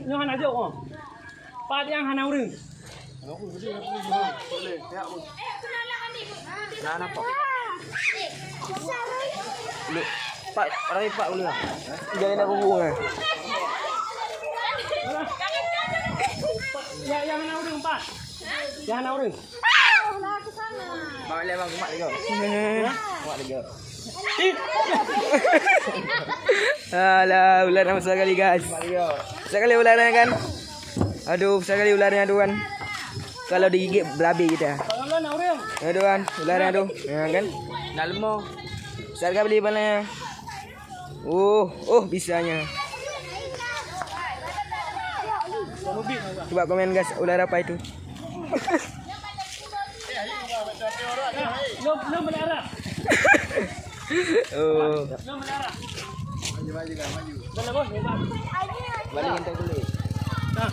Yang hana jauh oh. Pat yang hana urang. Boleh, ya Bu. Nah, apa? Lu, Pak, orang Pak boleh. Jangan nak hubung. Ya yang hana urang Pat. Yang hana urang. Bawa lewat kumat lagi. Kumat lagi. Alah, ular besar kali guys. Besar kali ularnya kan. Aduh, besar kali ularnya aduh kan. Kalau digigit berabi kita. Kalau nak urang. Aduh kan, ularnya aduh. Ya kan. Dalam mau. Besar kali balanya. Bisanya. Coba komen guys, ular apa itu? Lo menara. Oh. Lo menara. Maju. Mana bos? Balik kita dulu. Nah.